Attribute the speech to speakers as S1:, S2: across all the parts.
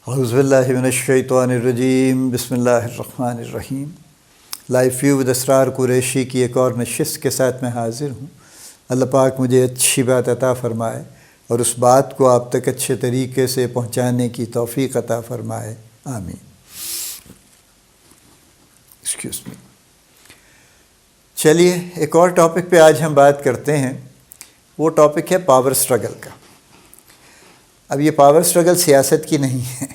S1: اعوذ باللہ من الشیطان الرجیم، بسم اللہ الرحمن الرحیم۔ لائف ویو ود اسرار قریشی کی ایک اور نشست کے ساتھ میں حاضر ہوں۔ اللہ پاک مجھے اچھی بات عطا فرمائے اور اس بات کو آپ تک اچھے طریقے سے پہنچانے کی توفیق عطا فرمائے، آمین۔ Excuse me. چلیے ایک اور ٹاپک پہ آج ہم بات کرتے ہیں۔ وہ ٹاپک ہے پاور سٹرگل کا۔ اب یہ پاور سٹرگل سیاست کی نہیں ہے،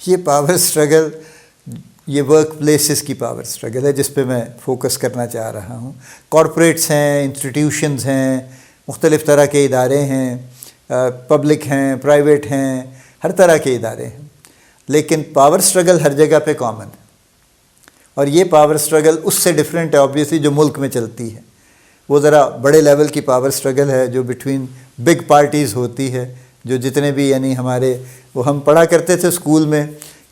S1: یہ پاور سٹرگل یہ ورک پلیسز کی پاور سٹرگل ہے جس پہ میں فوکس کرنا چاہ رہا ہوں۔ کارپوریٹس ہیں، انسٹیٹیوشنز ہیں، مختلف طرح کے ادارے ہیں، پبلک ہیں، پرائیویٹ ہیں، ہر طرح کے ادارے ہیں، لیکن پاور سٹرگل ہر جگہ پہ کامن ہے۔ اور یہ پاور سٹرگل اس سے ڈیفرنٹ ہے آبویسلی جو ملک میں چلتی ہے۔ وہ ذرا بڑے لیول کی پاور سٹرگل ہے جو بٹوین بگ پارٹیز ہوتی ہے، جو جتنے بھی یعنی ہمارے وہ ہم پڑھا کرتے تھے اسکول میں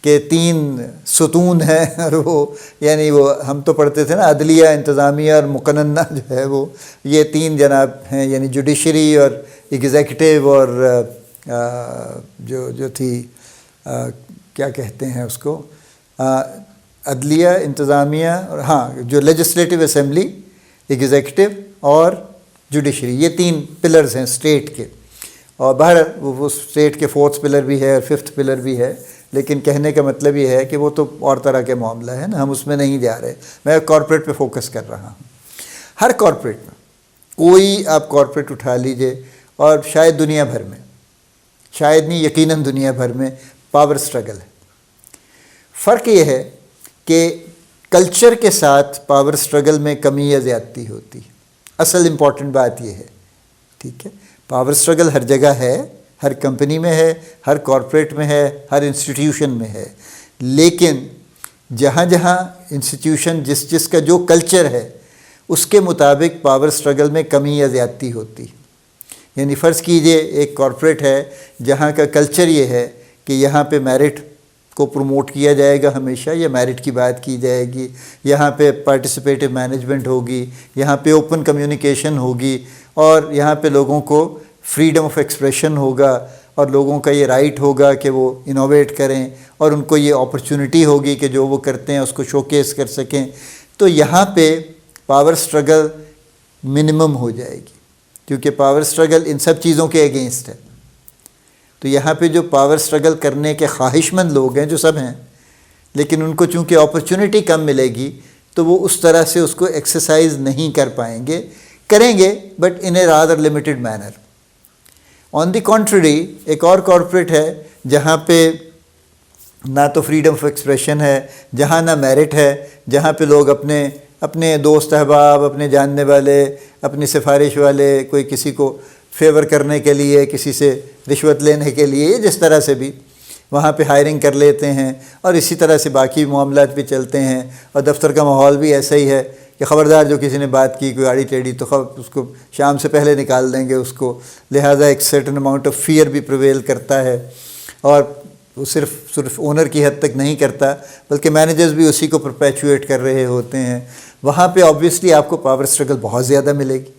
S1: کہ 3 ستون ہیں، اور وہ یعنی وہ ہم تو پڑھتے تھے نا، عدلیہ، انتظامیہ اور مقننہ جو ہے وہ یہ 3 جناب ہیں، یعنی جوڈیشری اور ایگزیکٹو اور جو تھی کیا کہتے ہیں اس کو، عدلیہ، انتظامیہ اور جو لیجسلیٹو اسمبلی، ایگزیکٹو اور جوڈیشری، یہ 3 پلرز ہیں اسٹیٹ کے۔ اور باہر وہ اسٹیٹ کے 4تھ پلر بھی ہے اور 5تھ پلر بھی ہے، لیکن کہنے کا مطلب یہ ہے کہ وہ تو اور طرح کے معاملہ ہے نا، ہم اس میں نہیں جا رہے۔ میں کارپوریٹ پہ فوکس کر رہا ہوں۔ ہر کارپوریٹ میں کوئی آپ کارپوریٹ اٹھا لیجئے، اور شاید دنیا بھر میں، شاید نہیں یقیناً دنیا بھر میں پاور سٹرگل ہے۔ فرق یہ ہے کہ کلچر کے ساتھ پاور سٹرگل میں کمی یا زیادتی ہوتی ہے۔ اصل امپورٹنٹ بات یہ ہے، ٹھیک ہے؟ پاور سٹرگل ہر جگہ ہے، ہر کمپنی میں ہے، ہر کارپوریٹ میں ہے، ہر انسٹیٹیوشن میں ہے، لیکن جہاں جہاں انسٹیٹیوشن جس کا جو کلچر ہے اس کے مطابق پاور سٹرگل میں کمی یا زیادتی ہوتی ہے۔ یعنی فرض کیجئے ایک کارپوریٹ ہے جہاں کا کلچر یہ ہے کہ یہاں پہ میرٹ کو پروموٹ کیا جائے گا ہمیشہ، یا میرٹ کی بات کی جائے گی، یہاں پہ پارٹیسپیٹو مینجمنٹ ہوگی، یہاں پہ اوپن کمیونیکیشن ہوگی، اور یہاں پہ لوگوں کو فریڈم آف ایکسپریشن ہوگا، اور لوگوں کا یہ رائٹ ہوگا کہ وہ انوویٹ کریں، اور ان کو یہ اپرچونٹی ہوگی کہ جو وہ کرتے ہیں اس کو شوکیس کر سکیں، تو یہاں پہ پاور سٹرگل منیمم ہو جائے گی، کیونکہ پاور سٹرگل ان سب چیزوں کے اگینسٹ ہے۔ تو یہاں پہ جو پاور سٹرگل کرنے کے خواہش مند لوگ ہیں، جو سب ہیں، لیکن ان کو چونکہ اپرچونٹی کم ملے گی تو وہ اس طرح سے اس کو ایکسرسائز نہیں کر پائیں گے، کریں گے but in a rather limited manner. On the contrary ایک اور کارپوریٹ ہے جہاں پہ نہ تو فریڈم آف ایکسپریشن ہے، جہاں نہ میرٹ ہے، جہاں پہ لوگ اپنے دوست احباب، اپنے جاننے والے، اپنی سفارش والے، کوئی کسی کو فیور کرنے کے لیے، کسی سے رشوت لینے کے لیے، جس طرح سے بھی وہاں پہ ہائرنگ کر لیتے ہیں، اور اسی طرح سے باقی معاملات بھی چلتے ہیں، اور دفتر کا ماحول بھی ایسا ہی ہے کہ خبردار جو کسی نے بات کی، کوئی آڑی ٹیڑھی، تو اس کو شام سے پہلے نکال دیں گے اس کو، لہٰذا ایک سرٹن اماؤنٹ آف فیئر بھی پریویل کرتا ہے، اور وہ صرف اونر کی حد تک نہیں کرتا بلکہ مینیجرز بھی اسی کو پرپیچویٹ کر رہے ہوتے ہیں۔ وہاں پہ آبویسلی آپ کو پاور سٹرگل بہت زیادہ ملے گی۔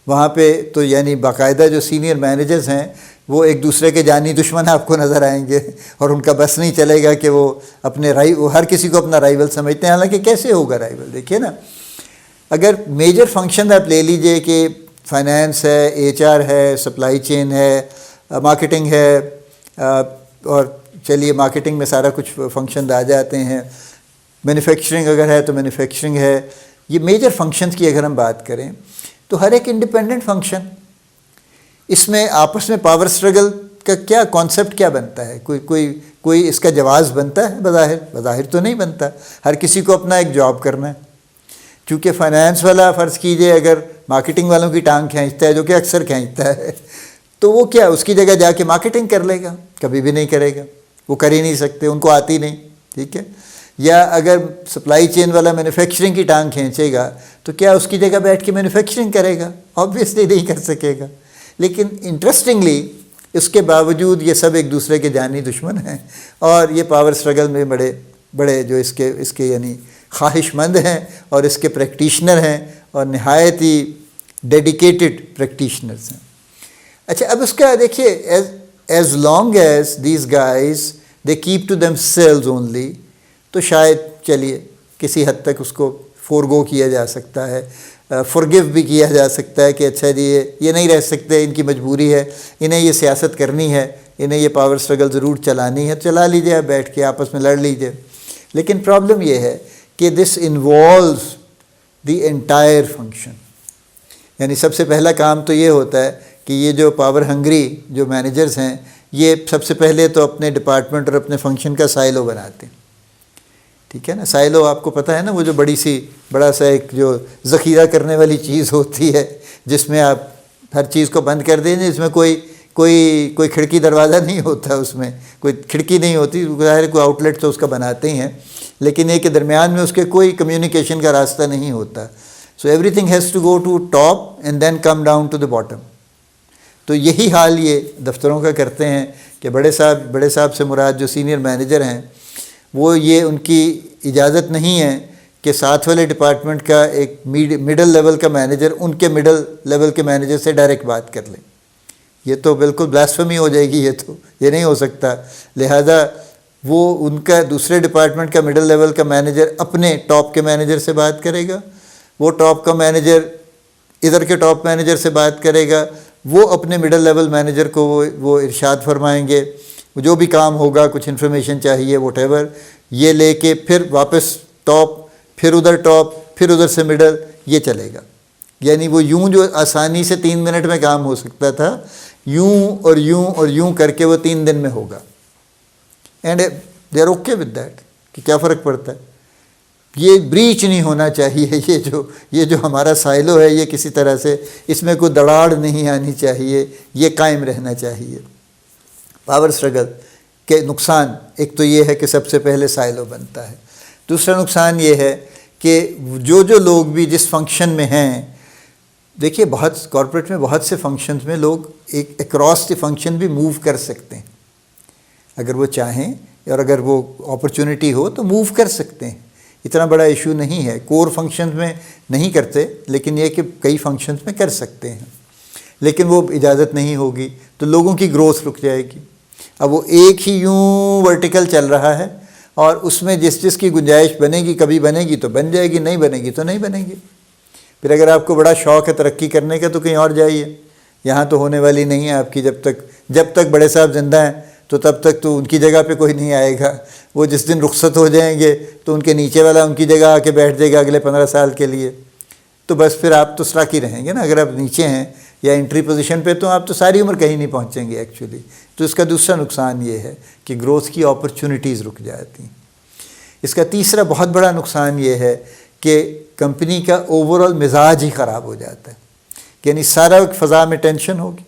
S1: وہاں پہ تو یعنی باقاعدہ جو سینئر مینیجرز ہیں وہ ایک دوسرے کے جانی دشمن آپ کو نظر آئیں گے، اور ان کا بس نہیں چلے گا کہ وہ وہ ہر کسی کو اپنا رائیول سمجھتے ہیں، حالانکہ کیسے ہوگا رائیول؟ دیکھیے نا، اگر میجر فنکشن آپ لے لیجئے کہ فائنینس ہے، ایچ آر ہے، سپلائی چین ہے، مارکیٹنگ ہے، اور چلیے مارکیٹنگ میں سارا کچھ فنکشن آ جاتے ہیں، مینوفیکچرنگ اگر ہے تو مینوفیکچرنگ ہے، یہ میجر فنکشنز کی اگر ہم بات کریں تو ہر ایک انڈیپینڈنٹ فنکشن، اس میں آپس میں پاور سٹرگل کا کیا کانسیپٹ کیا بنتا ہے؟ کوئی اس کا جواز بنتا ہے؟ بظاہر تو نہیں بنتا۔ ہر کسی کو اپنا ایک جاب کرنا ہے۔ چونکہ فائنینس والا فرض کیجئے اگر مارکیٹنگ والوں کی ٹانگ کھینچتا ہے، جو کہ اکثر کھینچتا ہے، تو وہ کیا اس کی جگہ جا کے مارکیٹنگ کر لے گا؟ کبھی بھی نہیں کرے گا، وہ کر ہی نہیں سکتے، ان کو آتی نہیں، ٹھیک ہے؟ یا اگر سپلائی چین والا مینوفیکچرنگ کی ٹانگ کھینچے گا تو کیا اس کی جگہ بیٹھ کے مینوفیکچرنگ کرے گا؟ آبویسلی نہیں کر سکے گا۔ لیکن انٹرسٹنگلی اس کے باوجود یہ سب ایک دوسرے کے جانی دشمن ہیں، اور یہ پاور سٹرگل میں بڑے جو اس کے یعنی خواہش مند ہیں، اور اس کے پریکٹیشنر ہیں، اور نہایت ہی ڈیڈیکیٹڈ پریکٹیشنرز ہیں۔ اچھا، اب اس کا دیکھیے، as long as these guys they keep to themselves only, تو شاید چلیے کسی حد تک اس کو فورگو کیا جا سکتا ہے، فورگیو بھی کیا جا سکتا ہے کہ اچھا جی یہ نہیں رہ سکتے، ان کی مجبوری ہے، انہیں یہ سیاست کرنی ہے، انہیں یہ پاور سٹرگل ضرور چلانی ہے، چلا لیجیے، آپ بیٹھ کے آپس میں لڑ لیجیے. لیکن پرابلم یہ ہے کہ this involves the entire function. یعنی سب سے پہلا کام تو یہ ہوتا ہے کہ یہ جو پاور ہنگری جو مینیجرز ہیں، یہ سب سے پہلے تو اپنے ڈپارٹمنٹ اور اپنے فنکشن کا سائلو بناتے ہیں. ٹھیک ہے نا، سائلو آپ کو پتہ ہے نا، وہ جو بڑا سا ایک جو ذخیرہ کرنے والی چیز ہوتی ہے، جس میں آپ ہر چیز کو بند کر دیں، جس میں کوئی کھڑکی دروازہ نہیں ہوتا، اس میں کوئی کھڑکی نہیں ہوتی، ظاہر کوئی آؤٹ لیٹ تو اس کا بناتے ہی ہیں، لیکن یہ کہ درمیان میں اس کے کوئی کمیونیکیشن کا راستہ نہیں ہوتا. So everything has to go to top and then come down to the bottom. تو یہی حال یہ دفتروں کا کرتے ہیں کہ بڑے صاحب سے مراد جو سینئر مینیجر ہیں، وہ یہ ان کی اجازت نہیں ہے کہ ساتھ والے ڈپارٹمنٹ کا ایک مڈل لیول کا مینیجر ان کے مڈل لیول کے مینیجر سے ڈائریکٹ بات کر لے. یہ تو بالکل بلاسفمی ہو جائے گی، یہ نہیں ہو سکتا. لہذا وہ ان کا دوسرے ڈپارٹمنٹ کا مڈل لیول کا مینیجر اپنے ٹاپ کے مینیجر سے بات کرے گا، وہ ٹاپ کا مینیجر ادھر کے ٹاپ مینیجر سے بات کرے گا، وہ اپنے مڈل لیول مینیجر کو وہ ارشاد فرمائیں گے، جو بھی کام ہوگا، کچھ انفارمیشن چاہیے واٹ ایور، یہ لے کے پھر واپس ٹاپ، پھر ادھر ٹاپ، پھر ادھر سے مڈل، یہ چلے گا. یعنی وہ یوں جو آسانی سے 3 منٹ میں کام ہو سکتا تھا، یوں اور یوں اور یوں کر کے وہ 3 دن میں ہوگا. And they are okay with that, کہ کیا فرق پڑتا ہے. یہ بریچ نہیں ہونا چاہیے، یہ جو ہمارا سائلو ہے، یہ کسی طرح سے اس میں کوئی دڑاڑ نہیں آنی چاہیے، یہ قائم رہنا چاہیے. پاور سٹرگل کے نقصان ایک تو یہ ہے کہ سب سے پہلے سائلو بنتا ہے. دوسرا نقصان یہ ہے کہ جو لوگ بھی جس فنکشن میں ہیں، دیکھیے کارپوریٹ میں بہت سے فنکشنز میں لوگ ایک اکراس دی فنکشن بھی موو کر سکتے ہیں، اگر وہ چاہیں اور اگر وہ اپرچونٹی ہو تو موو کر سکتے ہیں. اتنا بڑا ایشو نہیں ہے. کور فنکشنز میں نہیں کرتے، لیکن یہ کہ کئی فنکشنز میں کر سکتے ہیں، لیکن وہ اجازت نہیں ہوگی تو لوگوں کی گروتھ رک جائے گی. اب وہ ایک ہی یوں ورٹیکل چل رہا ہے، اور اس میں جس کی گنجائش بنے گی، کبھی بنے گی تو بن جائے گی، نہیں بنے گی تو نہیں بنے گی. پھر اگر آپ کو بڑا شوق ہے ترقی کرنے کا تو کہیں اور جائیے، یہاں تو ہونے والی نہیں ہے آپ کی. جب تک بڑے صاحب زندہ ہیں تو تب تک تو ان کی جگہ پہ کوئی نہیں آئے گا. وہ جس دن رخصت ہو جائیں گے تو ان کے نیچے والا ان کی جگہ آ کے بیٹھ جائے گا اگلے 15 سال کے لیے. تو بس پھر آپ تو سراکی رہیں گے نا. اگر آپ نیچے ہیں یا انٹری پوزیشن پہ تو آپ تو ساری عمر کہیں نہیں پہنچیں گے ایکچولی. تو اس کا دوسرا نقصان یہ ہے کہ گروتھ کی اپرچونٹیز رک جاتی ہیں. اس کا تیسرا بہت بڑا نقصان یہ ہے کہ کمپنی کا اوور آل مزاج ہی خراب ہو جاتا ہے. یعنی سارا وقت فضا میں ٹینشن ہوگی،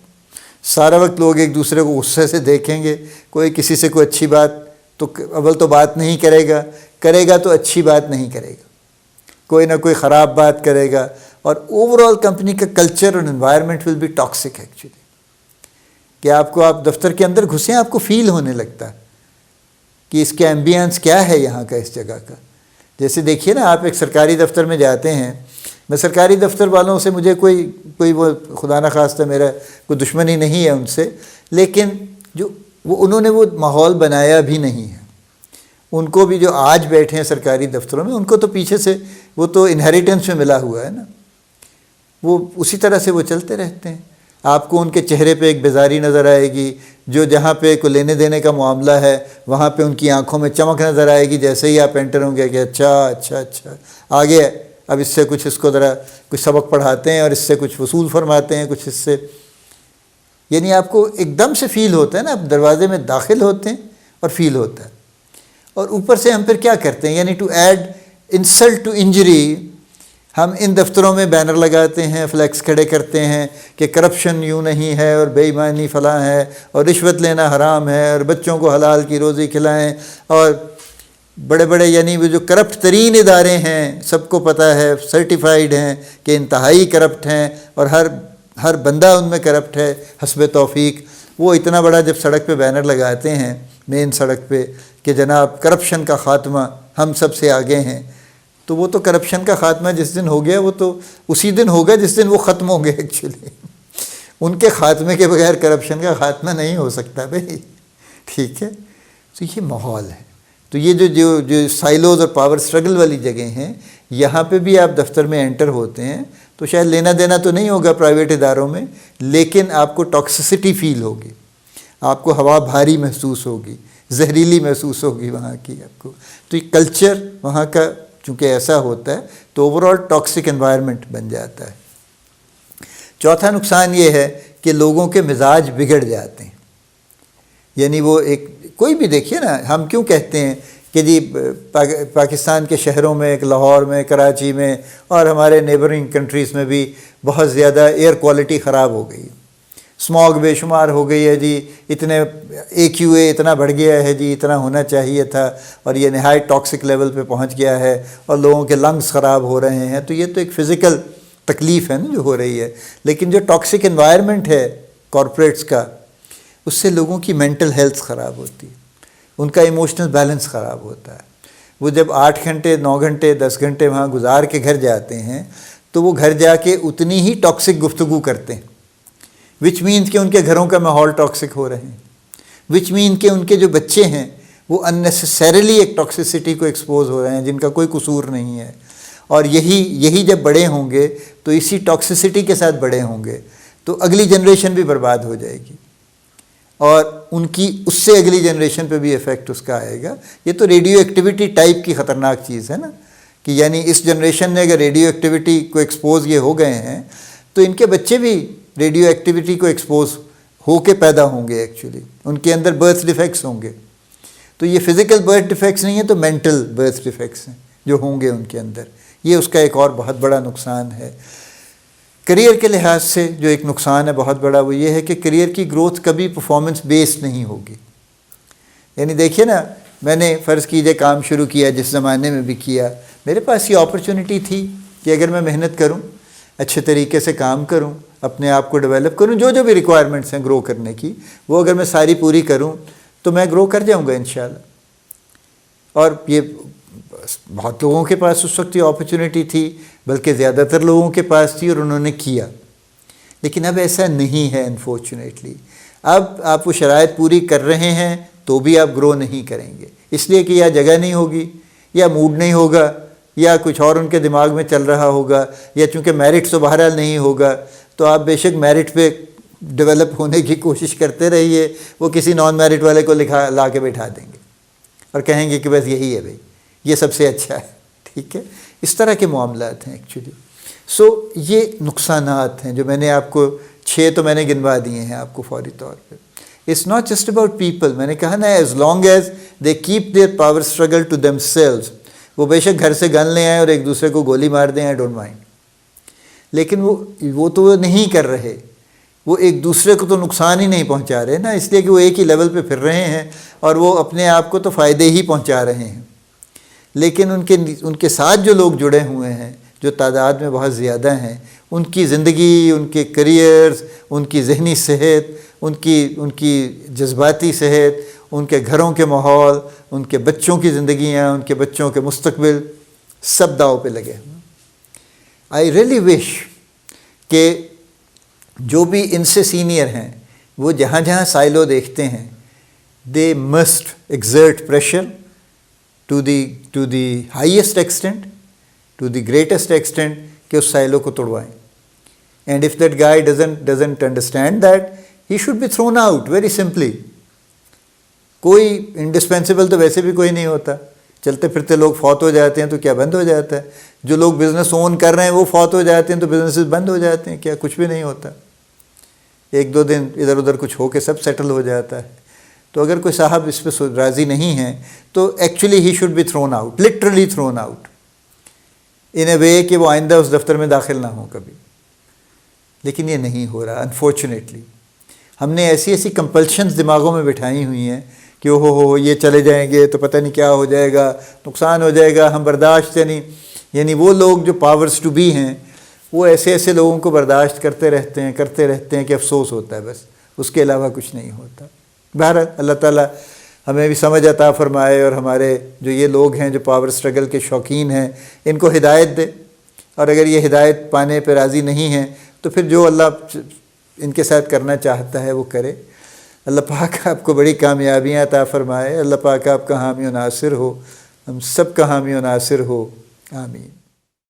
S1: سارا وقت لوگ ایک دوسرے کو غصے سے دیکھیں گے. کوئی کسی سے کوئی اچھی بات تو اول تو بات نہیں کرے گا تو اچھی بات نہیں کرے گا، کوئی نہ کوئی خراب بات کرے گا. اور اوور آل کمپنی کا کلچر اور environment will be toxic actually. کہ آپ دفتر کے اندر گھسیں، آپ کو فیل ہونے لگتا ہے کہ اس کے ایمبینس کیا ہے یہاں کا، اس جگہ کا. جیسے دیکھیے نا، آپ ایک سرکاری دفتر میں جاتے ہیں. میں سرکاری دفتر والوں سے مجھے کوئی وہ خدا نہ خواستہ میرا کوئی دشمنی نہیں ہے ان سے، لیکن انہوں نے وہ ماحول بنایا بھی نہیں ہے. ان کو بھی جو آج بیٹھے ہیں سرکاری دفتروں میں، ان کو تو پیچھے سے وہ تو انہیریٹنس میں ملا ہوا ہے نا. وہ اسی طرح سے وہ چلتے رہتے ہیں. آپ کو ان کے چہرے پہ ایک بیزاری نظر آئے گی. جہاں پہ کوئی لینے دینے کا معاملہ ہے وہاں پہ ان کی آنکھوں میں چمک نظر آئے گی جیسے ہی آپ انٹر ہوں گے کہ اچھا آگے اب اس سے اس کو ذرا کچھ سبق پڑھاتے ہیں اور اس سے کچھ وصول فرماتے ہیں کچھ اس سے. یعنی آپ کو ایک دم سے فیل ہوتا ہے نا، آپ دروازے میں داخل ہوتے ہیں اور فیل ہوتا ہے. اور اوپر سے ہم پھر کیا کرتے ہیں، یعنی to add insult to injury, ہم ان دفتروں میں بینر لگاتے ہیں، فلیکس کھڑے کرتے ہیں کہ کرپشن یوں نہیں ہے اور بے ایمانی فلاں ہے اور رشوت لینا حرام ہے اور بچوں کو حلال کی روزی کھلائیں. اور بڑے یعنی وہ جو کرپٹ ترین ادارے ہیں، سب کو پتہ ہے، سرٹیفائیڈ ہیں کہ انتہائی کرپٹ ہیں اور ہر بندہ ان میں کرپٹ ہے حسب توفیق. وہ اتنا بڑا جب سڑک پہ بینر لگاتے ہیں، مین سڑک پہ، کہ جناب کرپشن کا خاتمہ ہم سب سے آگے ہیں، تو وہ تو کرپشن کا خاتمہ جس دن ہو گیا وہ تو اسی دن ہوگا جس دن وہ ختم ہوں گے ایکچولی. ان کے خاتمے کے بغیر کرپشن کا خاتمہ نہیں ہو سکتا بھائی. ٹھیک ہے. تو یہ ماحول ہے. تو یہ جو سائلوز اور پاور سٹرگل والی جگہیں ہیں، یہاں پہ بھی آپ دفتر میں انٹر ہوتے ہیں تو شاید لینا دینا تو نہیں ہوگا پرائیویٹ اداروں میں، لیکن آپ کو ٹاکسیسٹی فیل ہوگی، آپ کو ہوا بھاری محسوس ہوگی، زہریلی محسوس ہوگی وہاں کی آپ کو. تو یہ کلچر وہاں کا چونکہ ایسا ہوتا ہے تو اوور آل ٹاکسک انوائرمنٹ بن جاتا ہے. چوتھا نقصان یہ ہے کہ لوگوں کے مزاج بگڑ جاتے ہیں. یعنی وہ کوئی بھی دیکھیے نا، ہم کیوں کہتے ہیں کہ جی پاکستان کے شہروں میں، ایک لاہور میں، کراچی میں اور ہمارے نیبرنگ کنٹریز میں بھی بہت زیادہ ایئر کوالٹی خراب ہو گئی، اسموگ بے شمار ہو گئی ہے جی، اتنے AQA اتنا بڑھ گیا ہے جی، اتنا ہونا چاہیے تھا، اور یہ نہایت ٹاکسک لیول پہ پہنچ گیا ہے، اور لوگوں کے لنگز خراب ہو رہے ہیں. تو یہ تو ایک فزیکل تکلیف ہے نا جو ہو رہی ہے. لیکن جو ٹاکسک انوائرمنٹ ہے کارپوریٹس کا، اس سے لوگوں کی مینٹل ہیلتھ خراب ہوتی ہے، ان کا ایموشنل بیلنس خراب ہوتا ہے. وہ جب 8 گھنٹے 9 گھنٹے 10 گھنٹے وہاں گزار کے گھر جاتے ہیں تو وہ گھر جا کے اتنی ہی ٹاکسک گفتگو کرتے ہیں، وچ مینس کہ ان کے گھروں کا ماحول ٹاکسک ہو رہے ہیں، وچ مین کہ ان کے جو بچے ہیں وہ اننیسیسریلی ایک ٹاکسیسٹی کو ایکسپوز ہو رہے ہیں جن کا کوئی قصور نہیں ہے. اور یہی جب بڑے ہوں گے تو اسی ٹاکسیسٹی کے ساتھ بڑے ہوں گے تو اگلی جنریشن بھی برباد ہو جائے گی، اور ان کی اس سے اگلی جنریشن پہ بھی ایفیکٹ اس کا آئے گا. یہ تو ریڈیو ایکٹیویٹی ٹائپ کی خطرناک چیز ہے نا، کہ یعنی اس جنریشن نے اگر ریڈیو ایکٹیویٹی کو ایکسپوز یہ ہو گئے ہیں تو ان کے بچے بھی ریڈیو ایکٹیویٹی کو ایکسپوز ہو کے پیدا ہوں گے. ایکچولی ان کے اندر برتھ ڈیفیکٹس ہوں گے. تو یہ فزیکل برتھ ڈیفیکٹس نہیں ہیں تو مینٹل برتھ ڈیفیکٹس ہیں جو ہوں گے ان کے اندر. یہ اس کا ایک اور بہت بڑا نقصان ہے. کریئر کے لحاظ سے جو ایک نقصان ہے بہت بڑا، وہ یہ ہے کہ کریئر کی گروتھ کبھی پرفارمنس بیسڈ نہیں ہوگی. یعنی دیکھیے نا، میں نے فرض کیجئے کام شروع کیا، جس زمانے میں بھی کیا، میرے پاس یہ اپرچونٹی تھی کہ اگر میں محنت کروں، اچھے طریقے سے کام کروں، اپنے آپ کو ڈیولپ کروں، جو بھی ریکوائرمنٹس ہیں گرو کرنے کی، وہ اگر میں ساری پوری کروں تو میں گرو کر جاؤں گا انشاءاللہ. اور یہ بہت لوگوں کے پاس اس وقت یہ اپرچونٹی تھی، بلکہ زیادہ تر لوگوں کے پاس تھی اور انہوں نے کیا. لیکن اب ایسا نہیں ہے انفارچونیٹلی. اب آپ وہ شرائط پوری کر رہے ہیں تو بھی آپ گرو نہیں کریں گے، اس لیے کہ یا جگہ نہیں ہوگی، یا موڈ نہیں ہوگا، یا کچھ اور ان کے دماغ میں چل رہا ہوگا، یا چونکہ میرٹ تو بہرحال نہیں ہوگا. تو آپ بے شک میرٹ پہ ڈیولپ ہونے کی کوشش کرتے رہیے، وہ کسی نان میرٹ والے کو لا کے بٹھا دیں گے اور کہیں گے کہ بس یہی ہے بھائی، یہ سب سے اچھا ہے. ٹھیک ہے، اس طرح کے معاملات ہیں ایکچولی. سو یہ نقصانات ہیں جو میں نے آپ کو 6 تو میں نے گنوا دیے ہیں آپ کو فوری طور پہ. It's not just about people. میں نے کہا نا، as long as they keep their power struggle to themselves, وہ بے شک گھر سے گن لے آئیں اور ایک دوسرے کو گولی مار دیں، آئی ڈونٹ مائنڈ. لیکن وہ تو وہ نہیں کر رہے، وہ ایک دوسرے کو تو نقصان ہی نہیں پہنچا رہے نا، اس لیے کہ وہ ایک ہی لیول پہ پھر رہے ہیں اور وہ اپنے آپ کو تو فائدے ہی پہنچا رہے ہیں. لیکن ان کے ساتھ جو لوگ جڑے ہوئے ہیں، جو تعداد میں بہت زیادہ ہیں، ان کی زندگی، ان کے کریئرز، ان کی ذہنی صحت، ان کی جذباتی صحت، ان کے گھروں کے ماحول، ان کے بچوں کی زندگیاں، ان کے بچوں کے مستقبل، سب داؤ پہ لگے ہیں. آئی ریئلی وش کہ جو بھی ان سے سینئر ہیں وہ جہاں جہاں سائلو دیکھتے ہیں، they must exert pressure to the highest extent, to the greatest extent, کہ اس سائلو کو توڑوائیں. And if that guy doesn't understand that, he should be thrown out very simply. کوئی انڈسپینسیبل تو ویسے بھی کوئی نہیں ہوتا. چلتے پھرتے لوگ فوت ہو جاتے ہیں تو کیا بند ہو جاتا ہے؟ جو لوگ بزنس اون کر رہے ہیں وہ فوت ہو جاتے ہیں تو بزنسز بند ہو جاتے ہیں، کیا کچھ بھی نہیں ہوتا؟ 1-2 دن ادھر ادھر کچھ ہو کے سب سیٹل ہو جاتا ہے. تو اگر کوئی صاحب اس پہ راضی نہیں ہے تو actually he should be thrown out, literally thrown out, in a way کہ وہ آئندہ اس دفتر میں داخل نہ ہوں کبھی. لیکن یہ نہیں ہو رہا انفارچونیٹلی. ہم نے ایسی کمپلشنز دماغوں میں بٹھائی ہوئی ہیں کہ ہو یہ چلے جائیں گے تو پتہ نہیں کیا ہو جائے گا، نقصان ہو جائے گا، ہم برداشت یعنی وہ لوگ جو پاورز ٹو بی ہیں وہ ایسے لوگوں کو برداشت کرتے رہتے ہیں کہ افسوس ہوتا ہے، بس اس کے علاوہ کچھ نہیں ہوتا. بہرحال اللہ تعالیٰ ہمیں بھی سمجھ عطا فرمائے، اور ہمارے جو یہ لوگ ہیں جو پاور سٹرگل کے شوقین ہیں ان کو ہدایت دے. اور اگر یہ ہدایت پانے پہ راضی نہیں ہیں تو پھر جو اللہ ان کے ساتھ کرنا چاہتا ہے وہ کرے. اللہ پاک آپ کو بڑی کامیابیاں عطا فرمائے، اللہ پاک آپ کا حامی و ناصر ہو، ہم سب کا حامی و ناصر ہو، آمین۔